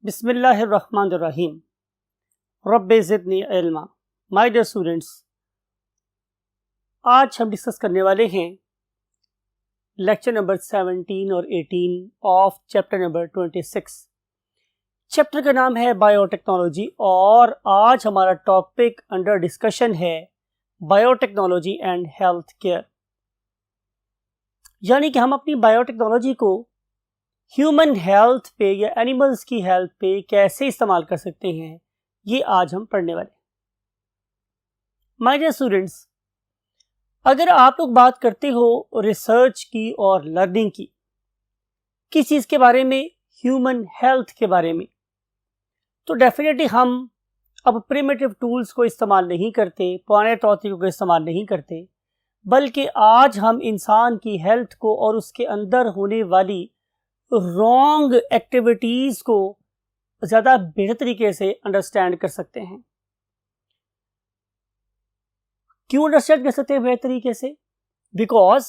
बिस्मिल्लाहिर्रहमानिर्रहीम। रब्बे ज़िदनी इल्मा। My dear students, आज हम डिस्कस करने वाले हैं लेक्चर नंबर 17 और 18 ऑफ चैप्टर नंबर 26। चैप्टर का नाम है बायोटेक्नोलॉजी और आज हमारा टॉपिक अंडर डिस्कशन है बायोटेक्नोलॉजी एंड हेल्थ केयर। यानी कि हम अपनी बायोटेक्नोलॉजी को ह्यूमन हेल्थ पे या एनिमल्स की हेल्थ पे कैसे इस्तेमाल कर सकते हैं, ये आज हम पढ़ने वाले। माय डियर स्टूडेंट्स, अगर आप लोग बात करते हो रिसर्च की और लर्निंग की, किस चीज़ के बारे में, ह्यूमन हेल्थ के बारे में, तो डेफिनेटली हम अब प्रिमिटिव टूल्स को इस्तेमाल नहीं करते, पुराने तौर तरीकों को इस्तेमाल नहीं करते, बल्कि आज हम इंसान की हेल्थ को और उसके अंदर होने वाली रॉन्ग एक्टिविटीज़ को ज़्यादा बेहतर तरीके से अंडरस्टैंड कर सकते हैं। क्यों अंडरस्टैंड कर सकते हैं बेहतर तरीके से? बिकॉज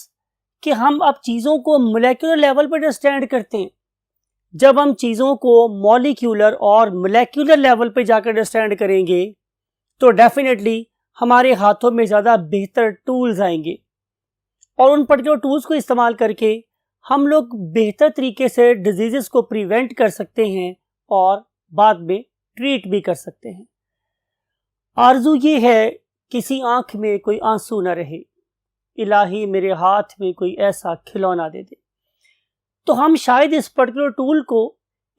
कि हम अब चीज़ों को मोलेक्युलर लेवल पर अंडरस्टैंड करते हैं। जब हम चीज़ों को मॉलिक्यूलर और मोलेक्युलर लेवल पर जाकर अंडरस्टैंड करेंगे तो डेफिनेटली हमारे हाथों में ज़्यादा बेहतर टूल्स आएंगे और उन पर्टिकुलर टूल्स को इस्तेमाल करके हम लोग बेहतर तरीके से डिजीज़ेस को प्रिवेंट कर सकते हैं और बाद में ट्रीट भी कर सकते हैं। आरज़ू ये है किसी आंख में कोई आंसू न रहे, इलाही मेरे हाथ में कोई ऐसा खिलौना दे दे। तो हम शायद इस पर्टिकुलर टूल को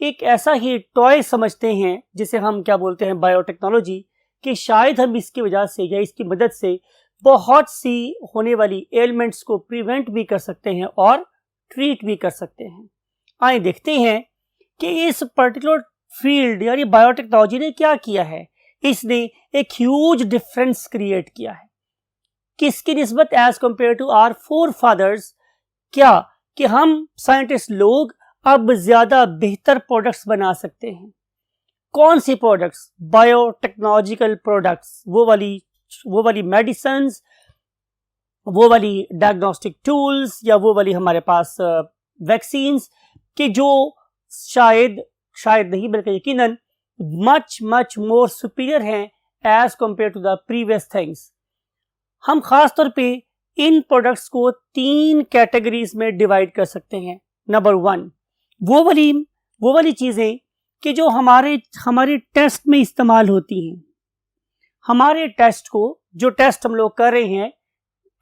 एक ऐसा ही टॉय समझते हैं जिसे हम क्या बोलते हैं, बायोटेक्नोलॉजी, कि शायद हम इसकी वजह से या इसकी मदद से बहुत सी होने वाली एलिमेंट्स को प्रिवेंट भी कर सकते हैं और ट्रीट भी कर सकते हैं। आइए देखते हैं कि इस पर्टिकुलर फील्ड यानी बायोटेक्नोलॉजी ने क्या किया है। इसने एक ह्यूज डिफरेंस क्रिएट किया है किसकी निस्बत as compared to our forefathers. क्या कि हम साइंटिस्ट लोग अब ज्यादा बेहतर प्रोडक्ट्स बना सकते हैं। कौन सी प्रोडक्ट्स? बायोटेक्नोलॉजिकल प्रोडक्ट्स, वो वाली मेडिसिन्स, वो वाली डायग्नोस्टिक टूल्स या वो वाली हमारे पास वैक्सीन्स कि जो शायद नहीं बल्कि यकीनन मच मोर सुपीरियर हैं as compared to the previous things. हम खास तौर पे इन प्रोडक्ट्स को 3 कैटेगरीज में डिवाइड कर सकते हैं। नंबर 1, वो वाली चीज़ें कि जो हमारे टेस्ट में इस्तेमाल होती हैं। हमारे टेस्ट को, जो टेस्ट हम लोग कर रहे हैं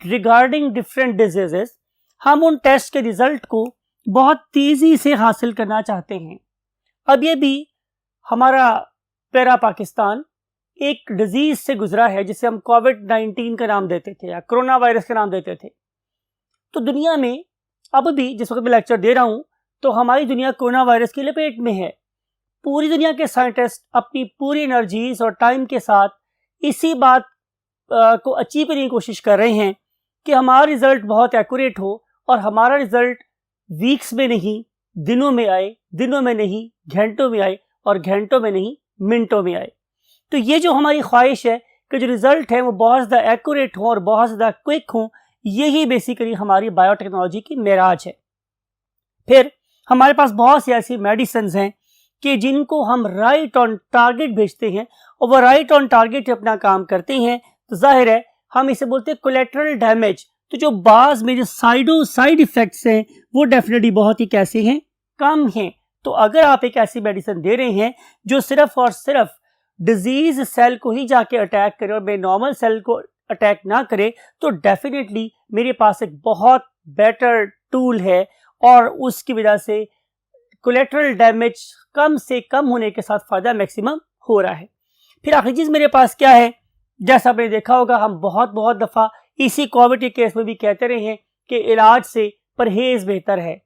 रिगार्डिंग डिफरेंट डिजीजेस, हम उन टेस्ट के रिजल्ट को बहुत तेजी से हासिल करना चाहते हैं। अब ये भी हमारा पैरा पाकिस्तान एक डिजीज से गुजरा है जिसे हम कोविड-19 का नाम देते थे या कोरोना वायरस का नाम देते थे। तो दुनिया में अब भी जिस वक्त मैं लेक्चर दे रहा हूं तो हमारी दुनिया कोरोना वायरस की लपेट में है। पूरी दुनिया के साइंटिस्ट अपनी पूरी एनर्जीज और टाइम के साथ इसी बात को अचीव करने की कोशिश कर रहे हैं कि हमारा रिजल्ट बहुत एक्यूरेट हो और हमारा रिजल्ट वीक्स में नहीं दिनों में आए, दिनों में नहीं घंटों में आए और घंटों में नहीं मिनटों में आए। तो ये जो हमारी ख्वाहिश है कि जो रिजल्ट है वो बहुत ज़्यादा एक्यूरेट हो और बहुत ज़्यादा क्विक हो, यही बेसिकली हमारी बायोटेक्नोलॉजी की मेराज है। फिर हमारे पास बहुत सी ऐसी मेडिसिन हैं कि जिनको हम राइट ऑन टारगेट भेजते हैं और वो राइट ऑन टारगेट अपना काम करते हैं। तो जाहिर है हम इसे बोलते हैं कोलेटरल डैमेज। तो जो बाज में जो साइड इफेक्ट्स हैं वो डेफिनेटली बहुत ही कैसे हैं, कम हैं। तो अगर आप एक ऐसी मेडिसिन दे रहे हैं जो सिर्फ और सिर्फ डिजीज सेल को ही जाके अटैक करे और नॉर्मल सेल को अटैक ना करे, तो डेफिनेटली मेरे पास एक बहुत बेटर टूल है और उसकी वजह से कोलेटरल डैमेज कम से कम होने के साथ फायदा मैक्सिमम हो रहा है। फिर आखिरी चीज मेरे पास क्या है, जैसा आपने देखा होगा हम बहुत दफा इसी कोविड के केस में भी कहते रहे हैं कि इलाज से परहेज बेहतर है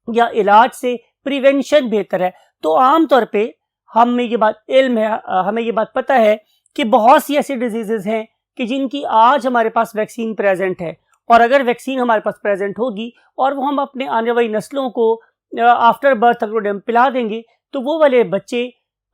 या इलाज से प्रिवेंशन बेहतर है। तो आमतौर पे हमें ये बात इल्म है, हमें ये बात पता है कि बहुत सी ऐसी डिजीजेज हैं कि जिनकी आज हमारे पास वैक्सीन प्रेजेंट है और अगर वैक्सीन हमारे पास प्रेजेंट होगी और वो हम अपने आने वाली नस्लों को आफ्टर बर्थ अगर हम पिला देंगे तो वो वाले बच्चे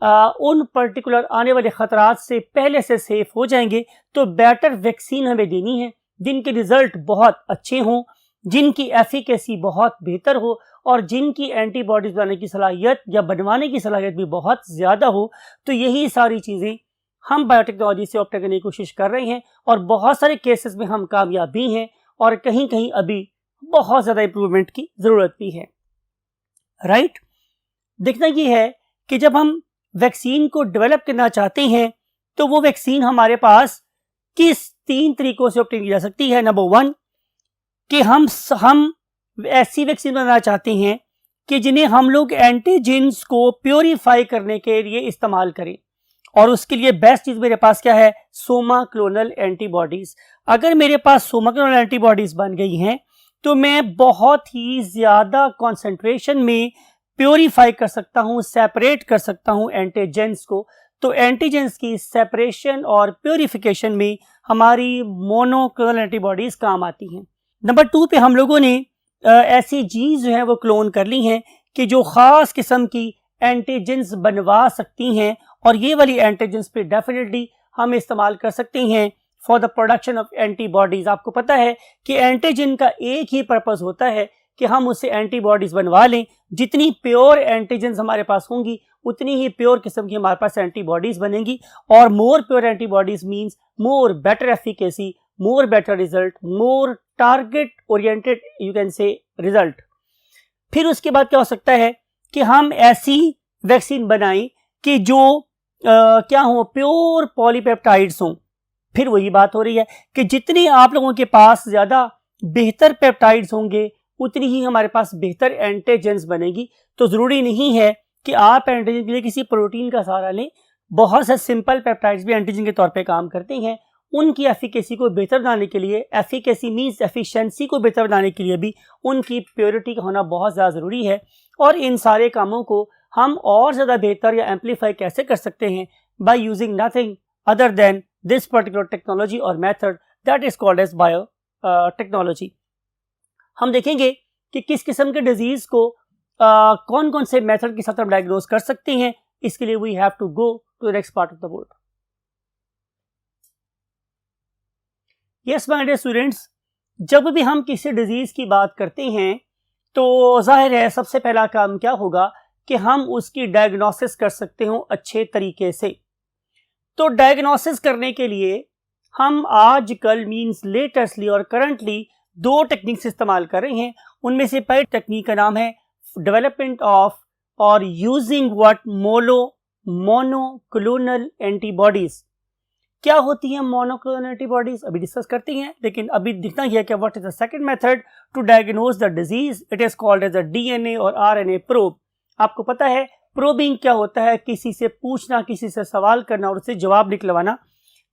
उन पर्टिकुलर आने वाले खतरात से पहले से सेफ हो जाएंगे। तो बेटर वैक्सीन हमें देनी है जिनके रिजल्ट बहुत अच्छे हों, जिनकी एफिकेसी बहुत बेहतर हो और जिनकी एंटीबॉडीज बनाने की सलाहियत या बनवाने की सलाहियत भी बहुत ज़्यादा हो। तो यही सारी चीज़ें हम बायोटेक्नोलॉजी से ऑप्ट करने की कोशिश कर रहे हैं और बहुत सारे केसेस में हम कामयाब भी हैं और कहीं कहीं अभी बहुत ज़्यादा इंप्रूवमेंट की ज़रूरत भी है। राइट, देखना ये है कि जब हम वैक्सीन को डेवलप करना चाहते हैं तो वो वैक्सीन हमारे पास किस 3 तरीकों से ऑब्टेन की जा सकती है। नंबर 1 कि हम ऐसी वैक्सीन बनाना चाहते हैं कि जिन्हें हम लोग एंटीजेंस को प्योरीफाई करने के लिए इस्तेमाल करें, और उसके लिए बेस्ट चीज मेरे पास क्या है, सोमा क्लोनल एंटीबॉडीज। अगर मेरे पास सोमा क्लोनल एंटीबॉडीज बन गई हैं तो मैं बहुत ही ज्यादा कॉन्सेंट्रेशन में प्योरीफाई कर सकता हूं, सेपरेट कर सकता हूं एंटीजेंस को। तो एंटीजेंस की सेपरेशन और प्योरीफिकेशन में हमारी मोनोक्लोनल एंटीबॉडीज काम आती हैं। नंबर 2 पे हम लोगों ने ऐसी जीन्स जो है वो क्लोन कर ली हैं कि जो खास किस्म की एंटीजेंस बनवा सकती हैं, और ये वाली एंटीजेंस पे डेफिनेटली हम इस्तेमाल कर सकते हैं for the production of antibodies. आपको पता है कि एंटीजन का एक ही पर्पस होता है कि हम उससे एंटीबॉडीज बनवा लें। जितनी प्योर एंटीजेंस हमारे पास होंगी उतनी ही प्योर किस्म की हमारे पास एंटीबॉडीज बनेंगी, और मोर pure antibodies means more better efficacy, more better result, more target oriented you can से रिजल्ट। फिर उसके बाद क्या हो सकता है कि हम ऐसी वैक्सीन बनाएं कि जो क्या हो, प्योर पॉलीपेप्टाइड्स हों। फिर वही बात हो रही है कि जितनी आप लोगों के पास ज्यादा बेहतर पेप्टाइड्स होंगे उतनी ही हमारे पास बेहतर एंटीजेंस बनेगी। तो जरूरी नहीं है कि आप एंटीजन के लिए किसी प्रोटीन का सहारा लें, बहुत से सिंपल पेप्टाइड्स भी एंटीजन के तौर पे काम करते हैं। उनकी एफिकेसी को बेहतर बनाने के लिए, एफिकेसी मीन्स एफिशिएंसी को बेहतर बनाने के लिए भी उनकी प्योरिटी का होना बहुत ज़्यादा ज़रूरी है। और इन सारे कामों को हम और ज़्यादा बेहतर या एम्पलीफाई कैसे कर सकते हैं, by using nothing other than this particular technology और method that is called as biotechnology. हम देखेंगे कि किस किस्म के डिजीज को कौन कौन से मेथड के साथ हम डायग्नोज कर सकते हैं। इसके लिए we have to go to the next part of the board. Yes my dear students, जब भी हम किसी डिजीज की बात करते हैं तो जाहिर है सबसे पहला काम क्या होगा कि हम उसकी डायग्नोसिस कर सकते हो अच्छे तरीके से। तो डायग्नोसिस करने के लिए हम आजकल मींस लेटेस्टली और करंटली 2 टेक्निक्स इस्तेमाल कर रहे हैं। उनमें से पहली टेक्निक का नाम है डेवलपमेंट ऑफ और यूजिंग व्हाट मोनोक्लोनल एंटीबॉडीज। क्या होती है मोनोक्लोनल एंटीबॉडीज अभी डिस्कस करती हैं, लेकिन अभी दिखना ही है कि what is the second method to diagnose the disease. It is called as a DNA और आरएनए प्रोब। आपको पता है प्रोबिंग क्या होता है, किसी से पूछना, किसी से सवाल करना और उससे जवाब निकलवाना।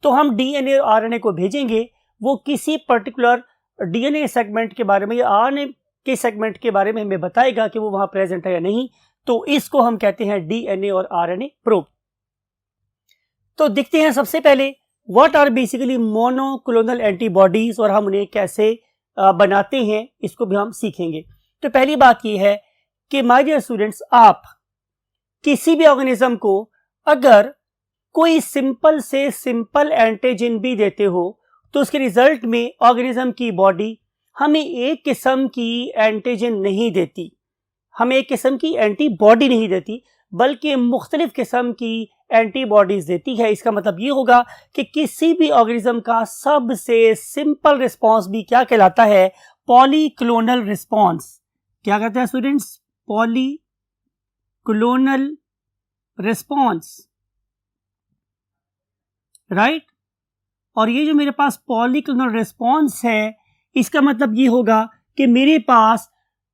तो हम डीएनए और आरएनए को भेजेंगे, वो किसी पर्टिकुलर डीएनए सेगमेंट के बारे में या आरएनए के सेगमेंट के बारे में हमें बताएगा कि वो वहां प्रेजेंट है या नहीं। तो इसको हम कहते हैं डीएनए और आरएनए प्रोब। तो देखते हैं सबसे पहले what are basically monoclonal antibodies और हम उन्हें कैसे बनाते हैं, इसको भी हम सीखेंगे। तो पहली बात यह है कि माय डियर स्टूडेंट्स, आप किसी भी ऑर्गेनिज्म को अगर कोई सिंपल से सिंपल एंटीजन भी देते हो तो उसके रिजल्ट में ऑर्गेनिज्म की बॉडी हमें एक किस्म की एंटीजन नहीं देती, हमें एक किस्म की एंटीबॉडी नहीं देती, बल्कि मुख्तलिफ किस्म की एंटीबॉडीज देती है। इसका मतलब ये होगा कि किसी भी ऑर्गेनिज्म का सबसे सिंपल रिस्पॉन्स भी क्या कहलाता है, पॉलीक्लोनल रिस्पॉन्स। क्या कहते हैं स्टूडेंट्स, पॉलीक्लोनल रिस्पॉन्स, राइट। और ये जो मेरे पास पॉलीक्लोनल रिस्पॉन्स है, इसका मतलब ये होगा कि मेरे पास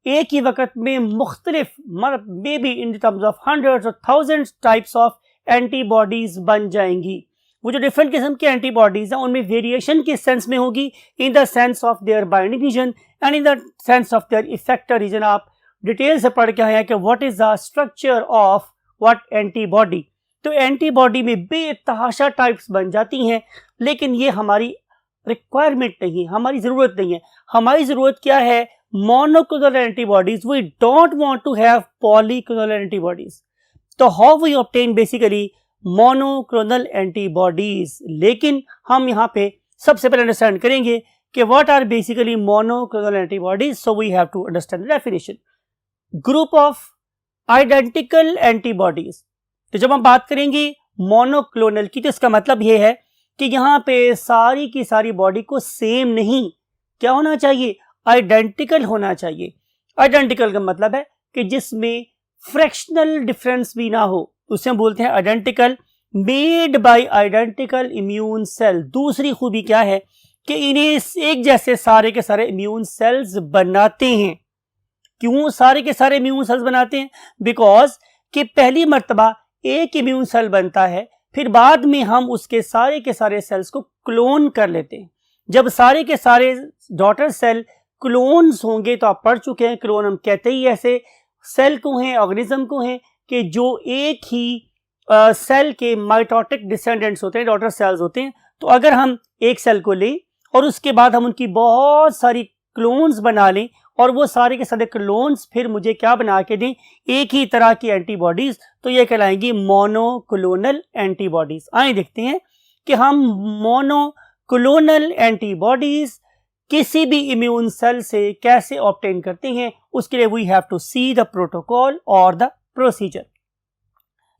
एक ही वक्त में मुख्तलिफ may be in terms of hundreds और थाउजेंड्स टाइप्स ऑफ एंटीबॉडीज बन जाएंगी। वो जो डिफरेंट किस्म की एंटीबॉडीज हैं उनमें वेरिएशन किस सेंस में होगी, in the sense of their binding region and in the sense of their effector region. आप डिटेल से पढ़ के आए हैं कि what is the structure of what antibody. तो एंटीबॉडी में बेतहाशा टाइप्स बन जाती हैं, लेकिन ये हमारी रिक्वायरमेंट नहीं, हमारी ज़रूरत नहीं है। हमारी ज़रूरत क्या है, monoclonal antibodies. We don't want to have polyclonal antibodies. तो how we obtain basically monoclonal antibodies. लेकिन हम यहाँ पे सबसे पहले अंडरस्टैंड करेंगे कि what are basically monoclonal antibodies. So we have to understand the definition. Group of identical antibodies. तो जब हम बात करेंगे मोनोक्लोनल की, तो इसका मतलब यह है कि यहाँ पे सारी की सारी बॉडी को सेम नहीं, क्या होना चाहिए, आइडेंटिकल होना चाहिए। आइडेंटिकल का मतलब है कि जिसमें फ्रैक्शनल डिफरेंस भी ना हो, उसे हम बोलते हैं identical. Made by identical immune cell. दूसरी खूबी क्या है कि इन्हें एक जैसे सारे के सारे इम्यून सेल्स बनाते हैं। क्यों सारे के सारे इम्यून सेल्स बनाते हैं? बिकॉज कि पहली मर्तबा एक इम्यून सेल बनता है, फिर बाद में हम उसके सारे के सारे सेल्स को क्लोन कर लेते हैं। जब सारे के सारे डॉटर सेल क्लोन्स होंगे, तो आप पढ़ चुके हैं, क्लोन हम कहते ही ऐसे सेल को हैं, ऑर्गेनिज्म को हैं कि जो एक ही सेल के माइटोटिक डिसेंडेंट्स होते हैं, डॉटर सेल्स होते हैं। तो अगर हम एक सेल को लें और उसके बाद हम उनकी बहुत सारी क्लोन्स बना लें, और वो सारे के सारे क्लोन्स फिर मुझे क्या बना के दें, एक ही तरह की एंटीबॉडीज, तो ये कहलाएंगी मोनोक्लोनल एंटीबॉडीज। आइए देखते हैं कि हम मोनोक्लोनल एंटीबॉडीज किसी भी इम्यून सेल से कैसे ऑब्टेन करते हैं। उसके लिए we have to see the protocol और the procedure.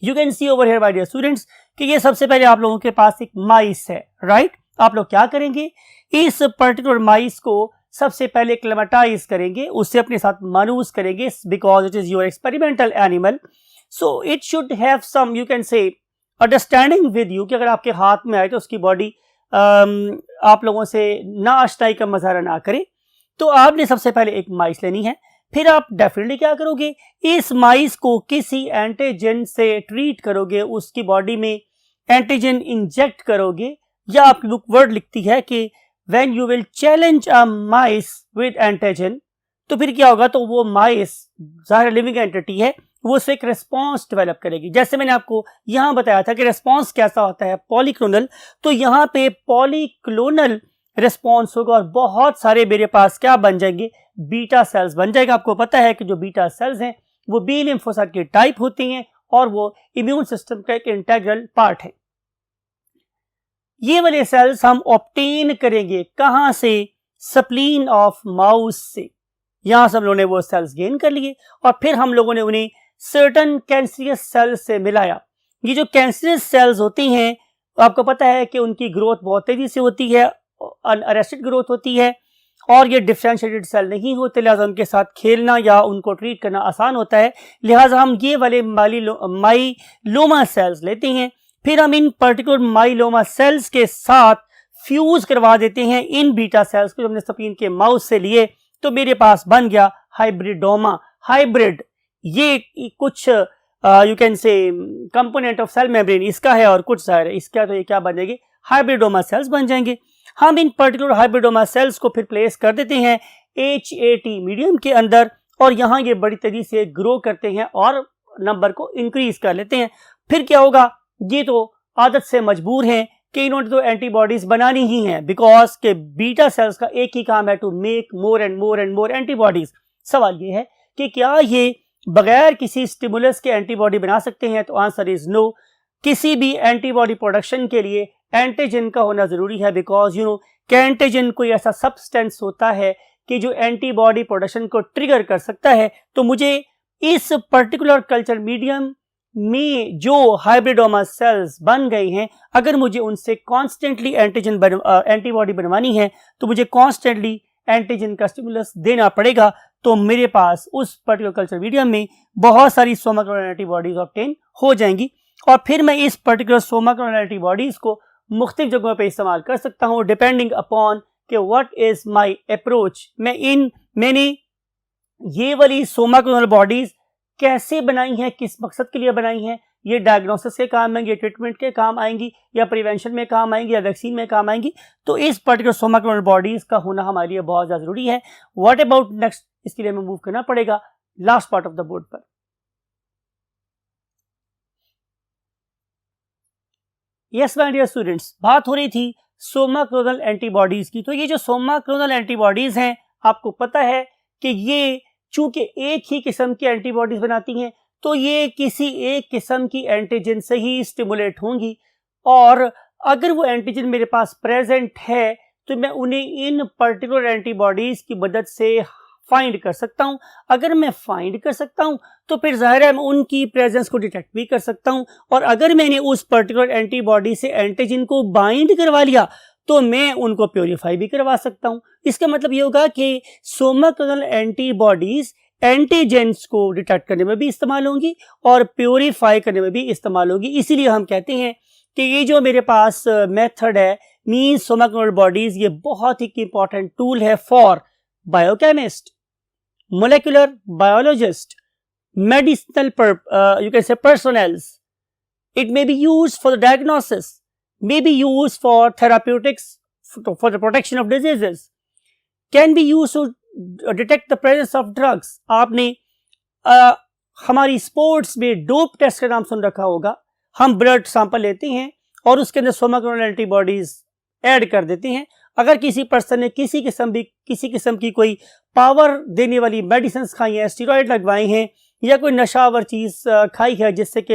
You can see over here my dear students कि ये सबसे पहले आप लोगों के पास एक माइस है, राइट। आप लोग क्या करेंगे, इस पर्टिकुलर माइस को सबसे पहले क्लेमेटाइज करेंगे, उससे अपने साथ मानूस करेंगे, because it is your experimental animal. So it should have some, you can say, understanding with you, कि अगर आपके हाथ में आए तो उसकी बॉडी आप लोगों से ना आशनाई का मजारा ना करे। तो आपने सबसे पहले एक माइस लेनी है, फिर आप डेफिनेटली क्या करोगे, इस माइस को किसी एंटीजन से ट्रीट करोगे, उसकी बॉडी में एंटीजन इंजेक्ट करोगे, या आपकी बुक वर्ड लिखती है कि when you will challenge a mice with antigen, तो फिर क्या होगा, तो वो माइस ज़ाहिर लिविंग एंटिटी है, वो उससे एक रिस्पॉन्स डेवलप करेगी। जैसे मैंने आपको यहाँ बताया था कि रिस्पॉन्स कैसा होता है, पॉलीक्लोनल, तो यहाँ पे पॉलीक्लोनल रिस्पॉन्स होगा और बहुत सारे मेरे पास क्या बन जाएंगे, बीटा सेल्स बन जाएगा। आपको पता है कि जो बीटा सेल्स हैं वो बी लिम्फोसाइट के टाइप होती हैं और वो इम्यून सिस्टम का एक इंटीग्रल पार्ट है। ये वाले सेल्स हम ऑब्टेन करेंगे कहां से, स्प्लीन ऑफ माउस से। यहां से हम लोगों ने वो सेल्स गेन कर लिए और फिर हम लोगों ने उन्हें सर्टन कैंसरियस सेल्स से मिलाया। ये जो कैंसरियस सेल्स होती हैं, आपको पता है कि उनकी ग्रोथ बहुत तेजी से होती है, अनअरेस्टेड ग्रोथ होती है, और ये डिफरेंशिएटेड सेल नहीं होते, लिहाजा उनके साथ खेलना या उनको ट्रीट करना आसान होता है। लिहाजा हम ये वाले माइलोमा सेल्स लेते हैं, फिर हम इन पर्टिकुलर माइलोमा सेल्स के साथ फ्यूज करवा देते हैं इन बीटा सेल्स को, जो हमने स्प्लीन के माउस से लिए। तो मेरे पास बन गया हाइब्रिडोमा। हाइब्रिड ये कुछ you can say component of cell membrane इसका है और कुछ ज़ाहिर है इसका, तो ये क्या बनेंगे, हाइब्रिडोमा सेल्स बन जाएंगे। हम इन पर्टिकुलर हाइब्रिडोमा सेल्स को फिर प्लेस कर देते हैं HAT मीडियम के अंदर, और यहाँ ये बड़ी तेजी से ग्रो करते हैं और नंबर को इंक्रीज कर लेते हैं। फिर क्या होगा, ये तो आदत से मजबूर हैं कि इन्होंने तो एंटीबॉडीज बनानी ही हैं, बिकॉज के बीटा सेल्स का एक ही काम है, to make more and more and more antibodies. सवाल ये है कि क्या ये बगैर किसी स्टिमुलस के एंटीबॉडी बना सकते हैं? तो आंसर इज नो। किसी भी एंटीबॉडी प्रोडक्शन के लिए एंटीजन का होना जरूरी है, बिकॉज यू नो कि एंटीजन कोई ऐसा सब्सटेंस होता है कि जो एंटीबॉडी प्रोडक्शन को ट्रिगर कर सकता है। तो मुझे इस पर्टिकुलर कल्चर मीडियम में जो हाइब्रिडोमा सेल्स बन गए हैं, अगर मुझे उनसे कॉन्स्टेंटली एंटीबॉडी बनवानी है तो मुझे कॉन्स्टेंटली एंटीजन का स्टिमुलस देना पड़ेगा। तो मेरे पास उस पर्टिकुलर कल्चर मीडियम में बहुत सारी सोमाक्लोनल एंटीबॉडीज ऑब्टेन हो जाएंगी, और फिर मैं इस पर्टिकुलर सोमाक्लोनल एंटीबॉडीज को मुख्तलिफ जगहों पे इस्तेमाल कर सकता हूँ, डिपेंडिंग अपॉन कि व्हाट इज माय अप्रोच। मैंने ये वाली सोमाक्लोनल बॉडीज कैसे बनाई हैं, किस मकसद के लिए बनाई हैं, ये डायग्नोसिस के काम आएंगी, ट्रीटमेंट के काम आएंगी, या प्रिवेंशन में काम आएंगी, या वैक्सीन में काम आएंगी। तो इस पर्टिकुलर सोमाक्लोनल बॉडीज का होना हमारे लिए बहुत ज़्यादा जरूरी है। व्हाट अबाउट नेक्स्ट, इसके लिए हमें मूव करना पड़ेगा last part of the board पर। यस माय डियर स्टूडेंट्स, बात हो रही थी सोमाक्लोनल एंटीबॉडीज की। तो ये जो सोमाक्लोनल एंटीबॉडीज हैं, आपको पता है कि ये चूंकि एक ही किस्म की एंटीबॉडीज बनाती हैं, तो ये किसी एक किस्म की एंटीजन से ही स्टिमुलेट होंगी, और अगर वो एंटीजन मेरे पास प्रेजेंट है तो मैं उन्हें इन पर्टिकुलर एंटीबॉडीज की मदद से फाइंड कर सकता हूं। अगर मैं फाइंड कर सकता हूं तो फिर जाहिर है मैं उनकी प्रेजेंस को डिटेक्ट भी कर सकता हूं, और अगर मैंने उस पर्टिकुलर एंटीबॉडी से एंटीजन को बाइंड करवा लिया तो मैं उनको प्योरीफाई भी करवा सकता हूं। इसका मतलब ये होगा कि सोमाक्लोनल एंटीबॉडीज एंटीजेंस को डिटेक्ट करने में भी इस्तेमाल होंगी और प्योरीफाई करने में भी इस्तेमाल होगी। इसीलिए हम कहते हैं कि ये जो मेरे पास मेथड है मींस सोमाक्लोनल बॉडीज, ये बहुत ही इंपॉर्टेंट टूल है for biochemist, molecular biologist, medicinal you can say personnels. It may be used for the diagnosis, may be used for therapeutics, for the protection of diseases, can be used to detect the presence of drugs. आपने हमारी sports में dope test का नाम सुन रखा होगा। हम blood sample लेते हैं और उसके अंदर सोमाक्लोनल एंटीबॉडीज ऐड कर देते हैं। अगर किसी पर्सन ने किसी किस्म की कोई पावर देने वाली मेडिसिन खाई है, स्टेरॉइड लगवाए हैं या कोई नशावर चीज खाई है जिससे कि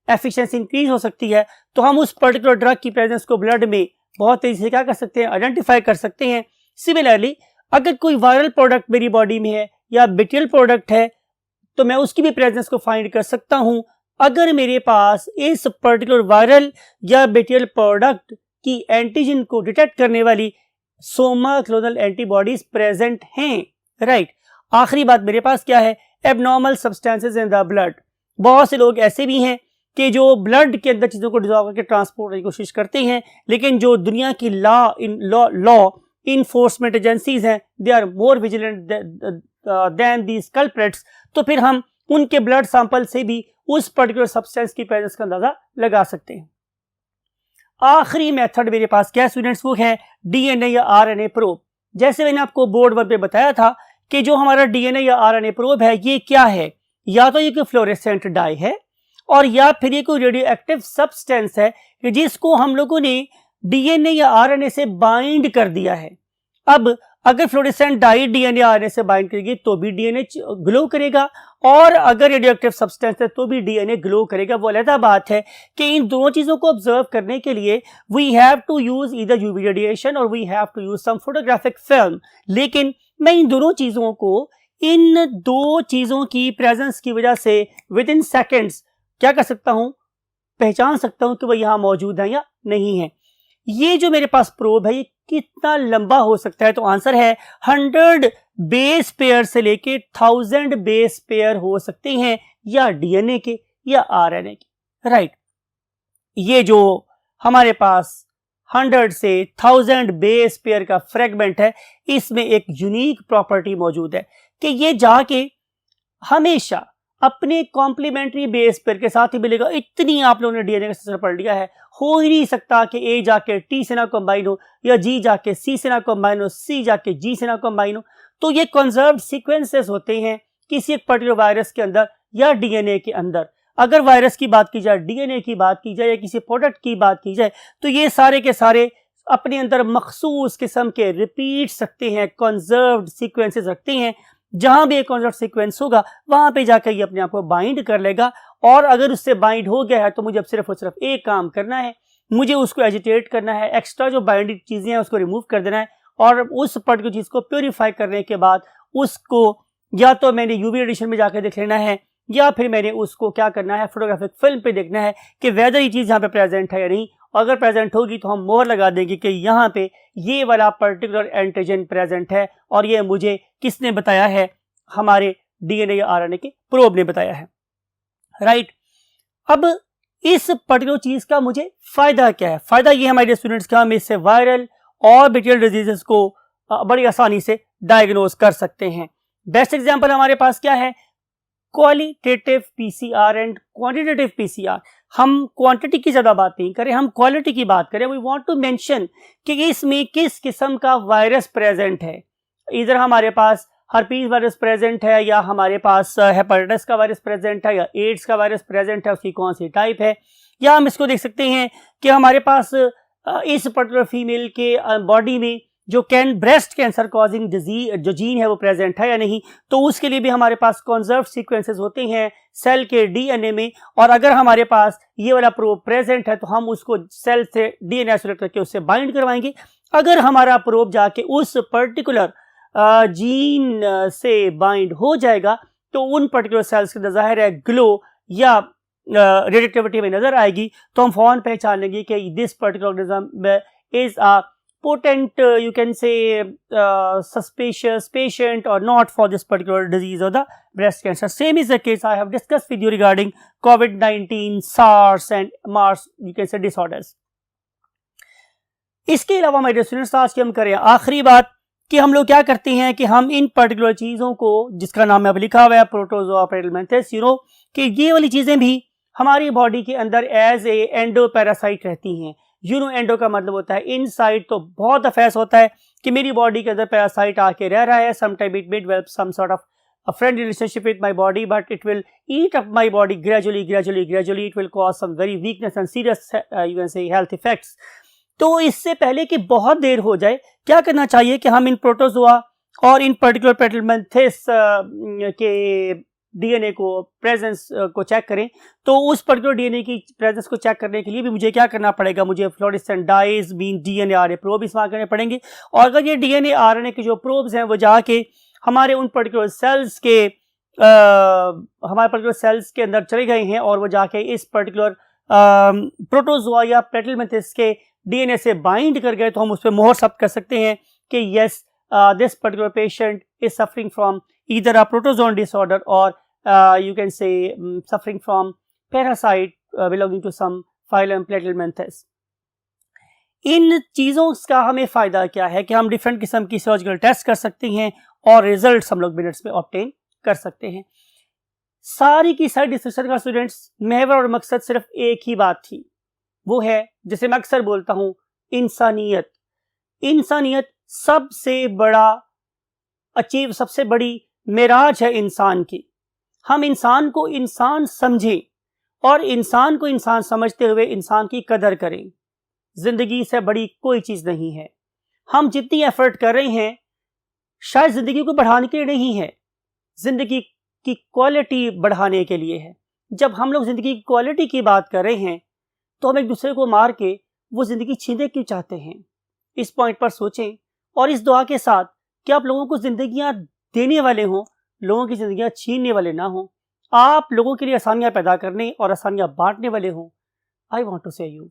एफिशिएंसी इंक्रीज हो सकती है, तो हम उस पर्टिकुलर ड्रग की प्रेजेंस को ब्लड में बहुत तेजी से क्या कर सकते हैं, आइडेंटिफाई कर सकते हैं। सिमिलरली अगर कोई वायरल प्रोडक्ट मेरी बॉडी में है या बैक्टीरियल प्रोडक्ट है तो मैं उसकी भी प्रेजेंस को फाइंड कर सकता हूं। अगर मेरे पास इस पर्टिकुलर वायरल या बैक्टीरियल प्रोडक्ट की एंटीजन को डिटेक्ट करने वाली सोमाक्लोनल एंटीबॉडीज प्रेजेंट हैं, राइट। आखिरी बात मेरे पास क्या है, abnormal substances in the blood. बहुत से लोग ऐसे भी हैं कि जो ब्लड के अंदर चीज़ों को डिजॉल्व करके ट्रांसपोर्ट करने की कोशिश करते हैं, लेकिन जो दुनिया की लॉ इन्फोर्समेंट एजेंसीज हैं they are more vigilant than these culprits. तो फिर हम उनके ब्लड सैंपल से भी उस पर्टिकुलर सब्सटेंस की प्रेजेंस का अंदाजा लगा सकते हैं। आखिरी मेथड मेरे पास क्या स्टूडेंट्स, वो है डीएनए या आरएनए प्रोब। जैसे मैंने आपको बोर्ड 1 पे बताया था कि जो हमारा डीएनए या आरएनए प्रोब है ये क्या है, या तो ये कोई फ्लोरेसेंट डाई है और या फिर ये कोई रेडियो एक्टिव सब्सटेंस है कि जिसको हम लोगों ने डीएनए या आरएनए से बाइंड कर दिया है। अब अगर फ्लोरेसेंट डाई डीएनए आरएनए से बाइंड करेगी तो भी डीएनए ग्लो करेगा, और अगर रेडियो एक्टिव सब्सटेंस है तो भी डीएनए ग्लो करेगा। वो अलग बात है कि इन दोनों चीजों को ऑब्जर्व करने के लिए we have to use either UV radiation और we have to use some photographic film. लेकिन मैं इन दोनों चीजों को, इन दो चीजों की प्रेजेंस की वजह से विद इन सेकेंड्स क्या कर सकता हूं, पहचान सकता हूं कि वह यहां मौजूद है या नहीं है। ये जो मेरे पास प्रोब है ये कितना लंबा हो सकता है, तो आंसर है 100 बेस पेयर से लेके 1000 बेस पेयर हो सकते हैं, या डीएनए के या आरएनए के, राइट। ये जो हमारे पास 100 से 1000 बेस पेयर का फ्रेगमेंट है, इसमें एक यूनिक प्रॉपर्टी मौजूद है कि ये जाके हमेशा अपने कॉम्प्लीमेंट्री बेस पेयर के साथ ही मिलेगा। इतनी आप लोगों ने डीएनए का स्ट्रक्चर पढ़ लिया है, हो ही नहीं सकता कि ए जाके टी से ना कंबाइन हो, या जी जाके सी से ना कंबाइन हो, सी जाके जी से ना कंबाइन हो। तो ये कंजर्व्ड सीक्वेंसेस होते हैं किसी एक पर्टिकुलर वायरस के अंदर या डीएनए के अंदर। अगर वायरस की बात की जाए, डीएनए की बात की जाए या किसी प्रोडक्ट की बात की जाए, तो ये सारे के सारे अपने अंदर मखसूस किस्म के रिपीट्स रखते हैं, कंजर्व्ड सीक्वेंसेस रखते हैं। जहां भी एक कंजर्व्ड सीक्वेंस होगा वहां पे जाकर ये अपने आप को बाइंड कर लेगा, और अगर उससे बाइंड हो गया है तो मुझे अब सिर्फ और सिर्फ एक काम करना है, मुझे उसको एजिटेट करना है, एक्स्ट्रा जो बाइंडेड चीजें हैं उसको रिमूव कर देना है, और उस पर्टिकुलर चीज को प्योरीफाई करने के बाद उसको या तो मैंने यूवी रेडिएशन में जाकर देख लेना है, या फिर मैंने उसको क्या करना है, फोटोग्राफिक फिल्म पे देखना है कि वेदर ये चीज यहाँ पे प्रेजेंट है या नहीं। अगर प्रेजेंट होगी तो हम मोहर लगा देंगे कि यहाँ पे ये वाला पर्टिकुलर एंटीजन प्रेजेंट है, और ये मुझे किसने बताया है, हमारे डीएनए या आरएनए के प्रोब ने बताया है, राइट। अब इस पर्टिकुलर चीज का मुझे फायदा क्या है? फायदा ये हमारे स्टूडेंट्स का, हम इससे वायरल और बैक्टीरियल डिजीजेस को बड़ी आसानी से डायग्नोज कर सकते हैं। बेस्ट एग्जांपल हमारे पास क्या है, qualitative PCR and quantitative PCR. हम क्वांटिटी की ज्यादा बात नहीं करें, हम क्वालिटी की बात करें। वी वांट टू मेंशन कि इसमें किस किस्म का वायरस प्रेजेंट है। इधर हमारे पास हर्पीज वायरस प्रेजेंट है, या हमारे पास हेपेटाइटिस का वायरस प्रेजेंट है, या एड्स का वायरस प्रेजेंट है, उसकी कौन सी टाइप है। या हम इसको देख सकते हैं कि हमारे पास इस पर्टिकुलर फीमेल के बॉडी में जो ब्रेस्ट कैंसर कॉजिंग डिजीज जो जीन है वो प्रेजेंट है या नहीं। तो उसके लिए भी हमारे पास कंजर्व्ड सीक्वेंसेस होते हैं सेल के डीएनए में, और अगर हमारे पास ये वाला प्रोब प्रेजेंट है तो हम उसको सेल से डीएनए आइसोलेट करके उससे बाइंड करवाएंगे। अगर हमारा प्रोब जाके उस पर्टिकुलर जीन से बाइंड हो जाएगा तो उन पर्टिकुलर सेल्स के अंदर ज़ाहिर है ग्लो या रेडिएटिविटी में नजर आएगी, तो हम फौरन पहचान लेंगे कि this particular organism is a potent, you can say, suspicious patient or not for this particular disease or the breast cancer. Same is the case I have discussed with you regarding COVID-19, SARS and MARS, you can say, disorders. इसके अलावा मेरे students आज की हम करें आखिरी बात कि हम लोग क्या करते हैं कि हम इन पर्टिकुलर चीज़ों को, जिसका नाम अब लिखा हुआ है प्रोटोजोआ पेरिडोमेंथिस, कि ये वाली चीज़ें भी हमारी बॉडी के अंदर एज ए एंडो पैरासाइट रहती हैं। एंडो का मतलब होता है इनसाइड, तो बहुत अफेस होता है कि मेरी बॉडी के अंदर पैरासाइट आके रह रहा है। Sometime it may develop some sort of a friend relationship with my body, but it will eat up my body gradually. It will cause some very weakness and serious you can say health effects. तो इससे पहले कि बहुत देर हो जाए, क्या करना चाहिए कि हम इन प्रोटोजोआ और इन पर्टिकुलर पेरिडोमेंथिस के डीएनए को प्रेजेंस को चेक करें। तो उस पर्टिकुलर डीएनए की प्रेजेंस को चेक करने के लिए भी मुझे क्या करना पड़ेगा, मुझे fluorescent dyes mean DNA RNA probe इस्तेमाल करने पड़ेंगे। और अगर ये डीएनए आरएनए के जो प्रोब्स हैं वो जाके हमारे उन पर्टिकुलर सेल्स के अंदर चले गए हैं और वो जाके इस पर्टिकुलर प्रोटोजोआ या पेरिडोमेंथिस के डीएनए से बाइंड कर गए, तो हम उस पर मोहर सब्त कर सकते हैं कि yes this particular patient is suffering from either a protozoan disorder और you can say suffering from parasite belonging to some phylum Platyhelminthes. इन चीज़ों का हमें फ़ायदा क्या है कि हम डिफरेंट किस्म की सर्जिकल टेस्ट कर सकते हैं और रिजल्ट्स हम लोग मिनट्स में ऑब्टेन कर सकते हैं। सारी की सारी डिस्कशन का स्टूडेंट्स महवर और मकसद सिर्फ एक ही बात थी, वो है जैसे मैं अक्सर बोलता हूँ, इंसानियत। इंसानियत सबसे बड़ा अचीव, सबसे बड़ी मेराज है इंसान की। हम इंसान को इंसान समझें और इंसान को इंसान समझते हुए इंसान की कदर करें। जिंदगी से बड़ी कोई चीज़ नहीं है। हम जितनी एफर्ट कर रहे हैं शायद जिंदगी को बढ़ाने के लिए नहीं है, जिंदगी की क्वालिटी बढ़ाने के लिए है। जब हम लोग जिंदगी की क्वालिटी की बात कर रहे हैं तो हम एक दूसरे को मार के वो जिंदगी छीनने क्यों चाहते हैं? इस पॉइंट पर सोचें और इस दुआ के साथ कि आप लोगों को जिंदगियां देने वाले हों, लोगों की जिंदगियां छीनने वाले ना हों, आप लोगों के लिए आसानियां पैदा करने और आसानियां बांटने वाले हों। आई वॉन्ट टू से यू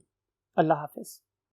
अल्लाह हाफिज।